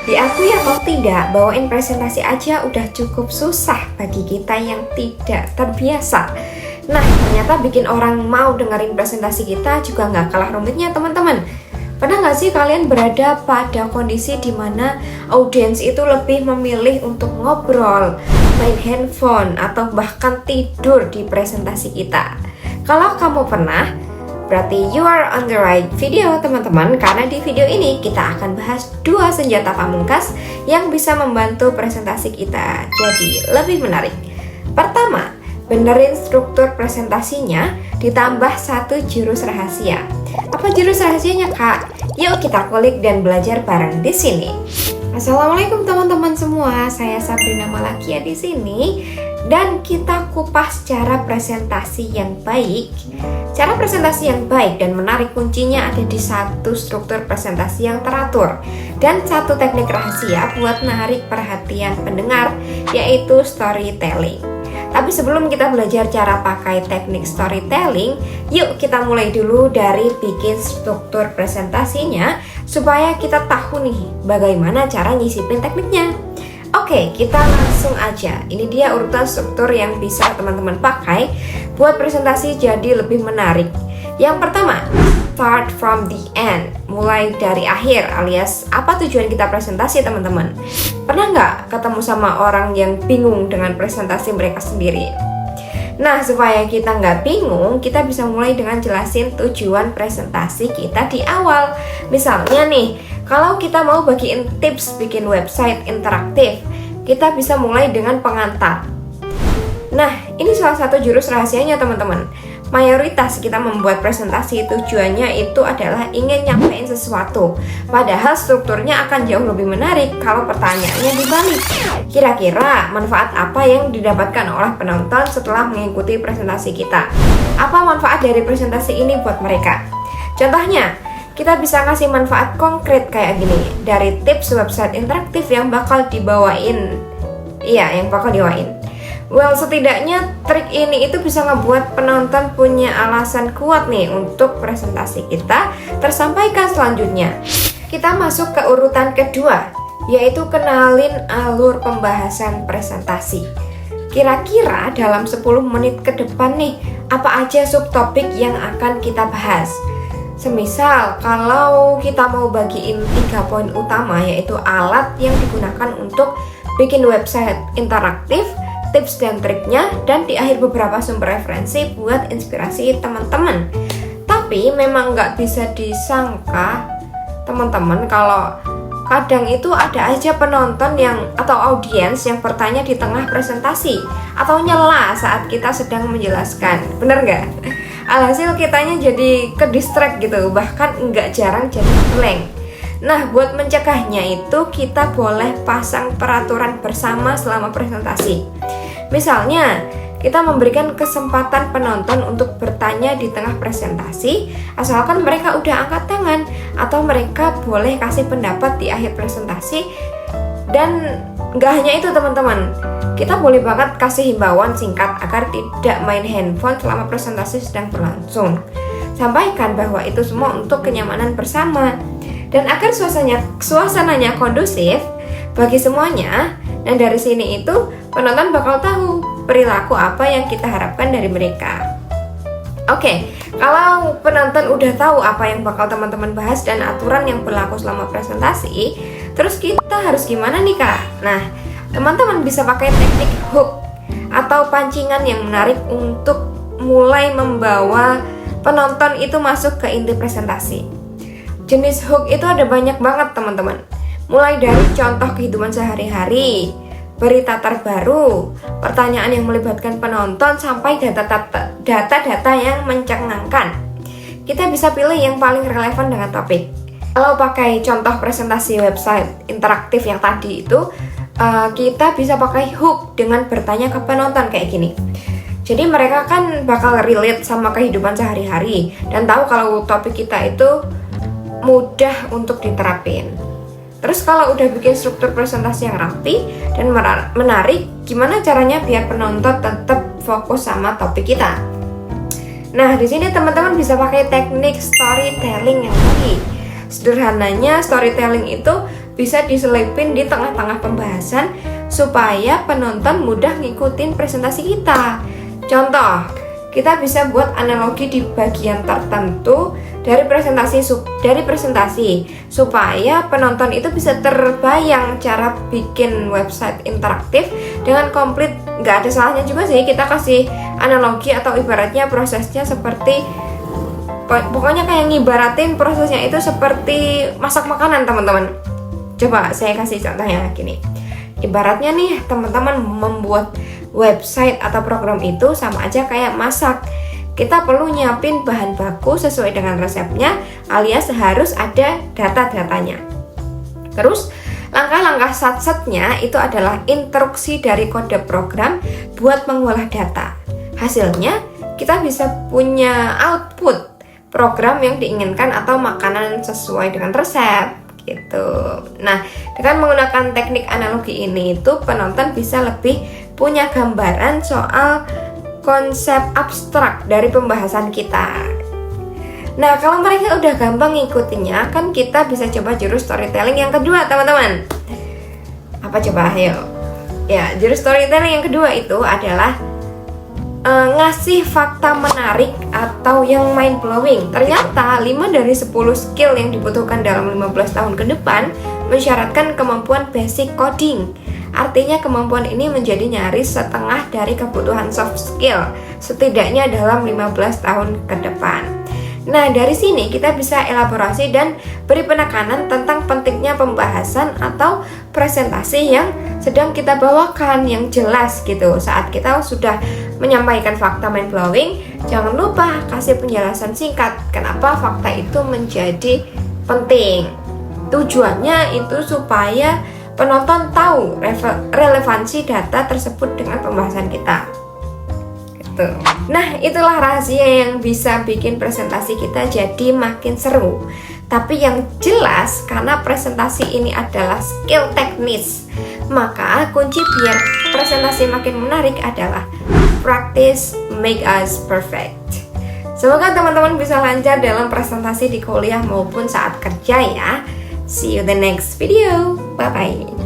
Diakui atau tidak, bawain presentasi aja udah cukup susah bagi kita yang tidak terbiasa. Nah, ternyata bikin orang mau dengerin presentasi kita juga nggak kalah rumitnya teman-teman. Pernah nggak sih kalian berada pada kondisi dimana audiens itu lebih memilih untuk ngobrol, main handphone, atau bahkan tidur di presentasi kita? Kalau kamu pernah, berarti you are on the right video teman-teman, karena di video ini kita akan bahas 2 senjata pamungkas yang bisa membantu presentasi kita jadi lebih menarik. Pertama, benerin struktur presentasinya ditambah 1 jurus rahasia. Apa jurus rahasianya, Kak? Yuk kita kulik dan belajar bareng di sini. Assalamualaikum teman-teman semua, saya Sabrina Malakia di sini dan kita kupas cara presentasi yang baik. Cara presentasi yang baik dan menarik kuncinya ada di 1 struktur presentasi yang teratur dan 1 teknik rahasia buat menarik perhatian pendengar, yaitu storytelling. Tapi sebelum kita belajar cara pakai teknik storytelling, yuk kita mulai dulu dari bikin struktur presentasinya supaya kita tahu nih bagaimana cara nyisipin tekniknya. Oke, kita langsung aja. Ini dia urutan struktur yang bisa teman-teman pakai buat presentasi jadi lebih menarik. Yang pertama, start from the end. Mulai dari akhir, alias apa tujuan kita presentasi teman-teman. Pernah nggak ketemu sama orang yang bingung dengan presentasi mereka sendiri? Nah, supaya kita nggak bingung, kita bisa mulai dengan jelasin tujuan presentasi kita di awal. Misalnya nih, kalau kita mau bagiin tips bikin website interaktif, kita bisa mulai dengan pengantar. Nah, ini salah satu jurus rahasianya teman-teman. Mayoritas kita membuat presentasi tujuannya itu adalah ingin nyampein sesuatu. Padahal strukturnya akan jauh lebih menarik kalau pertanyaannya dibalik. Kira-kira manfaat apa yang didapatkan oleh penonton setelah mengikuti presentasi kita? Apa manfaat dari presentasi ini buat mereka? Contohnya, kita bisa ngasih manfaat konkret kayak gini. Dari tips website interaktif yang bakal dibawain. Well, setidaknya trik ini itu bisa ngebuat penonton punya alasan kuat nih untuk presentasi kita tersampaikan selanjutnya. Kita masuk ke urutan kedua, yaitu kenalin alur pembahasan presentasi. Kira-kira dalam 10 menit ke depan nih, apa aja subtopik yang akan kita bahas? Semisal, kalau kita mau bagiin 3 poin utama, yaitu alat yang digunakan untuk bikin website interaktif, tips dan triknya, dan di akhir beberapa sumber referensi buat inspirasi teman-teman. Tapi memang nggak bisa disangka teman-teman kalau kadang itu ada aja penonton atau audiens yang bertanya di tengah presentasi atau nyela saat kita sedang menjelaskan. Bener nggak? Alhasil kitanya jadi ke distract gitu, bahkan nggak jarang jadi blank. Nah, buat mencegahnya itu kita boleh pasang peraturan bersama selama presentasi. Misalnya, kita memberikan kesempatan penonton untuk bertanya di tengah presentasi, asalkan mereka udah angkat tangan, atau mereka boleh kasih pendapat di akhir presentasi. Dan nggak hanya itu teman-teman, kita boleh banget kasih himbauan singkat agar tidak main handphone selama presentasi sedang berlangsung. Sampaikan bahwa itu semua untuk kenyamanan bersama. Dan agar suasananya kondusif bagi semuanya, dan dari sini itu penonton bakal tahu perilaku apa yang kita harapkan dari mereka. Oke, kalau penonton udah tahu apa yang bakal teman-teman bahas dan aturan yang berlaku selama presentasi, terus kita harus gimana nih Kak? Nah, teman-teman bisa pakai teknik hook atau pancingan yang menarik untuk mulai membawa penonton itu masuk ke inti presentasi. Jenis hook itu ada banyak banget teman-teman. Mulai dari contoh kehidupan sehari-hari, berita terbaru, pertanyaan yang melibatkan penonton, sampai data-data yang mencengangkan. Kita bisa pilih yang paling relevan dengan topik. Kalau pakai contoh presentasi website interaktif yang tadi itu, kita bisa pakai hook dengan bertanya ke penonton kayak gini. Jadi mereka kan bakal relate sama kehidupan sehari-hari dan tahu kalau topik kita itu mudah untuk diterapin. Terus kalau udah bikin struktur presentasi yang rapi dan menarik, gimana caranya biar penonton tetap fokus sama topik kita? Nah, di sini teman-teman bisa pakai teknik storytelling yang tadi. Sederhananya, storytelling itu bisa diselipin di tengah-tengah pembahasan supaya penonton mudah ngikutin presentasi kita. Contoh, kita bisa buat analogi di bagian tertentu dari presentasi supaya penonton itu bisa terbayang cara bikin website interaktif dengan komplit. Nggak ada salahnya juga sih kita kasih analogi atau ibaratnya prosesnya seperti, pokoknya kayak ngibaratin prosesnya itu seperti masak makanan teman-teman. Coba saya kasih contohnya gini. Ibaratnya nih teman-teman membuat website atau program itu sama aja kayak masak. Kita perlu nyiapin bahan baku sesuai dengan resepnya, alias harus ada data-datanya. Terus langkah-langkah satsetnya itu adalah instruksi dari kode program buat mengolah data. Hasilnya kita bisa punya output program yang diinginkan atau makanan sesuai dengan resep gitu. Nah, dengan menggunakan teknik analogi ini itu penonton bisa lebih punya gambaran soal konsep abstrak dari pembahasan kita. Nah, kalau mereka udah gampang ngikutinnya, kan kita bisa coba jurus storytelling yang kedua, teman-teman. Apa coba? Ayo. Ya, jurus storytelling yang kedua itu adalah ngasih fakta menarik atau yang mind blowing. Ternyata 5 dari 10 skill yang dibutuhkan dalam 15 tahun ke depan mensyaratkan kemampuan basic coding. Artinya kemampuan ini menjadi nyaris setengah dari kebutuhan soft skill, setidaknya dalam 15 tahun ke depan. Nah, dari sini kita bisa elaborasi dan beri penekanan tentang pentingnya pembahasan atau presentasi yang sedang kita bawakan yang jelas gitu. Saat kita sudah menyampaikan fakta mind blowing, jangan lupa kasih penjelasan singkat kenapa fakta itu menjadi penting. Tujuannya itu supaya penonton tahu relevansi data tersebut dengan pembahasan kita. Nah, itulah rahasia yang bisa bikin presentasi kita jadi makin seru. Tapi yang jelas, karena presentasi ini adalah skill teknis, maka kunci biar presentasi makin menarik adalah practice make us perfect. Semoga teman-teman bisa lancar dalam presentasi di kuliah maupun saat kerja ya. See you the next video. Bye-bye.